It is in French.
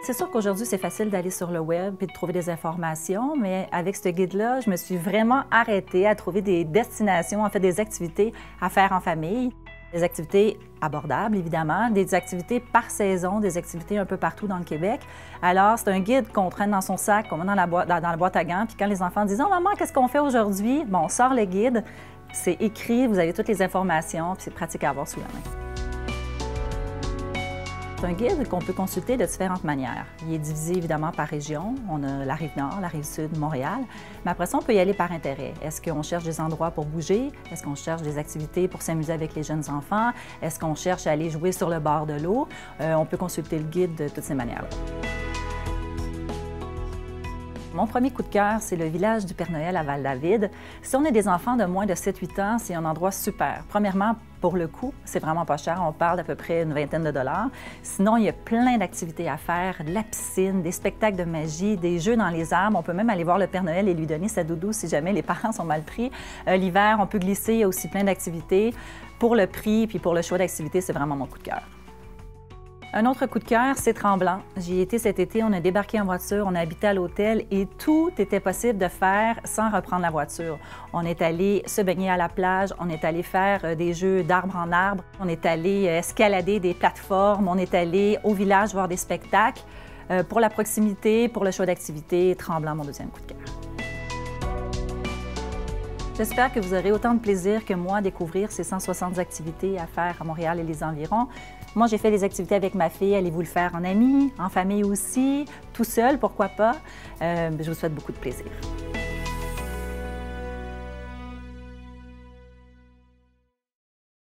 C'est sûr qu'aujourd'hui, c'est facile d'aller sur le web et de trouver des informations, mais avec ce guide-là, je me suis vraiment arrêtée à trouver des destinations, en fait, des activités à faire en famille. Des activités abordables, évidemment, des activités par saison, des activités un peu partout dans le Québec. Alors, c'est un guide qu'on traîne dans son sac, qu'on met dans la boîte à gants, puis quand les enfants disent « Oh maman, qu'est-ce qu'on fait aujourd'hui? » Bon, on sort le guide, c'est écrit, vous avez toutes les informations, puis c'est pratique à avoir sous la main. C'est un guide qu'on peut consulter de différentes manières. Il est divisé évidemment par région. On a la Rive-Nord, la Rive-Sud, Montréal. Mais après ça, on peut y aller par intérêt. Est-ce qu'on cherche des endroits pour bouger? Est-ce qu'on cherche des activités pour s'amuser avec les jeunes enfants? Est-ce qu'on cherche à aller jouer sur le bord de l'eau? On peut consulter le guide de toutes ces manières-là. Mon premier coup de cœur, c'est le village du Père Noël à Val-David. Si on a des enfants de moins de 7-8 ans, c'est un endroit super. Premièrement, pour le coût, c'est vraiment pas cher. On parle d'à peu près une vingtaine de dollars. Sinon, il y a plein d'activités à faire, de la piscine, des spectacles de magie, des jeux dans les arbres. On peut même aller voir le Père Noël et lui donner sa doudou si jamais les parents sont mal pris. L'hiver, on peut glisser. Il y a aussi plein d'activités. Pour le prix puis pour le choix d'activités, c'est vraiment mon coup de cœur. Un autre coup de cœur, c'est Tremblant. J'y ai été cet été, on a débarqué en voiture, on a habité à l'hôtel et tout était possible de faire sans reprendre la voiture. On est allé se baigner à la plage, on est allé faire des jeux d'arbre en arbre, on est allé escalader des plateformes, on est allé au village voir des spectacles. Pour la proximité, pour le choix d'activités, Tremblant, mon deuxième coup de cœur. J'espère que vous aurez autant de plaisir que moi à découvrir ces 160 activités à faire à Montréal et les environs. Moi, j'ai fait des activités avec ma fille. Allez-vous le faire en amis, en famille aussi, tout seul, pourquoi pas? Je vous souhaite beaucoup de plaisir.